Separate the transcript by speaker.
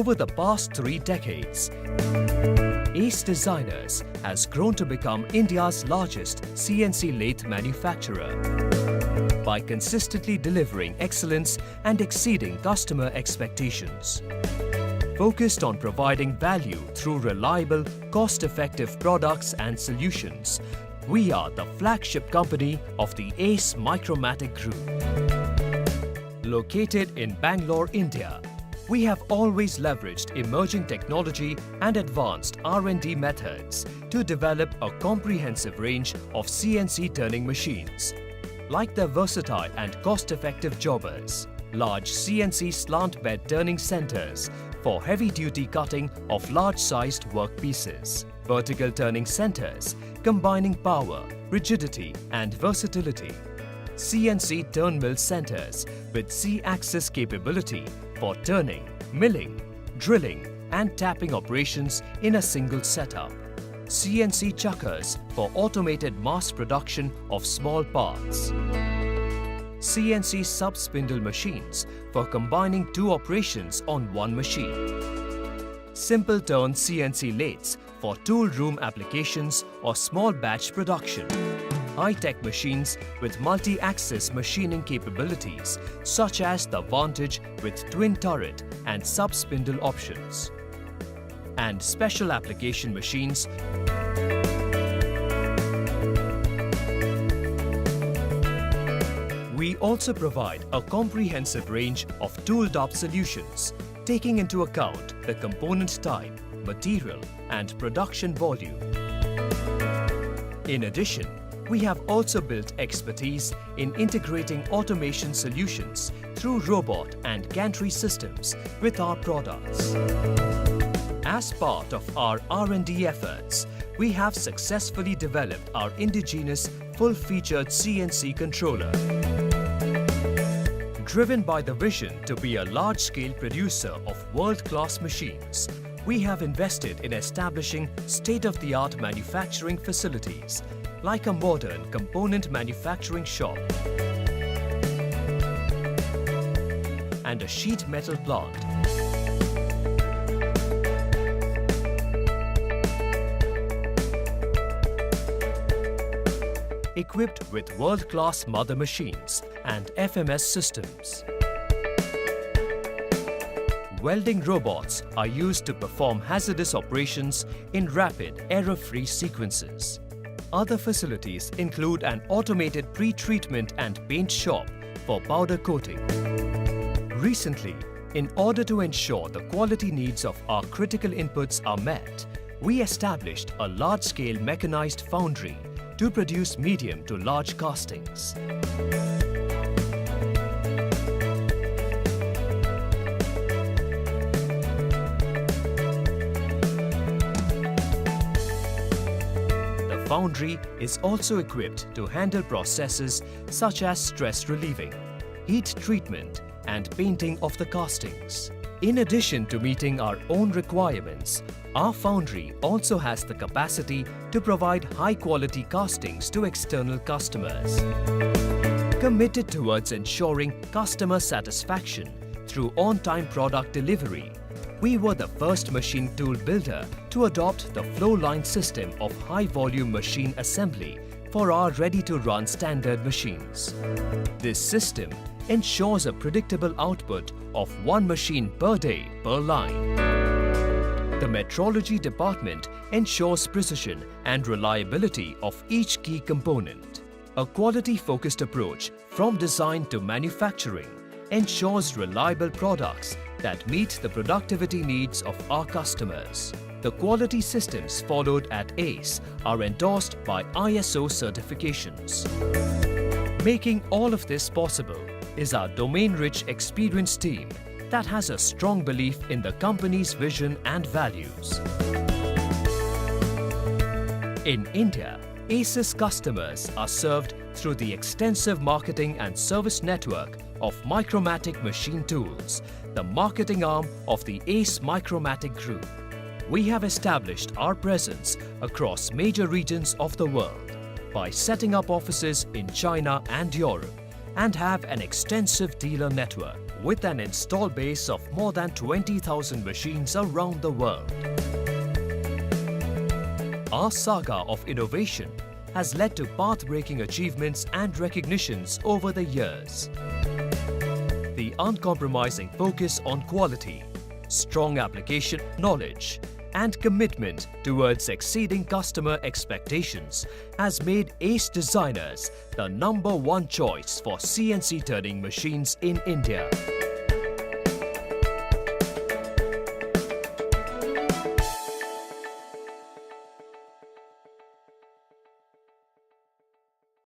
Speaker 1: Over the past 3 decades, ACE Designers has grown to become India's largest CNC lathe manufacturer by consistently delivering excellence and exceeding customer expectations. Focused on providing value through reliable, cost-effective products and solutions, we are the flagship company of the ACE Micromatic Group. Located in Bangalore, India, we have always leveraged emerging technology and advanced R&D methods to develop a comprehensive range of CNC turning machines, like the versatile and cost-effective jobbers, large CNC slant bed turning centers for heavy-duty cutting of large-sized workpieces, vertical turning centers combining power, rigidity and versatility, CNC turn mill centers with Z-axis capability for turning, milling, drilling and tapping operations in a single setup, CNC chuckers for automated mass production of small parts, CNC sub-spindle machines for combining 2 operations on one machine, simple turn CNC lathes for tool room applications or small batch production, high-tech machines with multi-axis machining capabilities such as the Vantage with twin turret and sub-spindle options, and special application machines We also provide a comprehensive range of tooled-up solutions, taking into account the component type, material and production volume. In addition, we have also built expertise in integrating automation solutions through robot and gantry systems with our products. As part of our R&D efforts, we have successfully developed our indigenous full-featured CNC controller. Driven by the vision to be a large-scale producer of world-class machines, we have invested in establishing state-of-the-art manufacturing facilities like a modern component manufacturing shop and a sheet metal plant. Equipped with world-class mother machines and FMS systems. Welding robots are used to perform hazardous operations in rapid, error-free sequences. Other facilities include an automated pre-treatment and paint shop for powder coating. Recently, in order to ensure the quality needs of our critical inputs are met, we established a large-scale mechanized foundry to produce medium to large castings. The foundry is also equipped to handle processes such as stress relieving, heat treatment and painting of the castings. In addition to meeting our own requirements, our foundry also has the capacity to provide high-quality castings to external customers. Committed towards ensuring customer satisfaction through on-time product delivery, we were the first machine tool builder to adopt the flow line system of high-volume machine assembly for our ready-to-run standard machines. This system ensures a predictable output of 1 machine per day per line. The metrology department ensures precision and reliability of each key component. A quality-focused approach from design to manufacturing ensures reliable products that meet the productivity needs of our customers. The quality systems followed at ACE are endorsed by ISO certifications. Making all of this possible is our domain-rich experienced team that has a strong belief in the company's vision and values. In India, ACE's customers are served through the extensive marketing and service network of Micromatic Machine Tools, the marketing arm of the ACE Micromatic Group. We have established our presence across major regions of the world by setting up offices in China and Europe and have an extensive dealer network. with an install base of more than 20,000 machines around the world. Our saga of innovation has led to path-breaking achievements and recognitions over the years. The uncompromising focus on quality, strong application knowledge, and commitment towards exceeding customer expectations has made ACE Designers the #1 choice for CNC turning machines in India.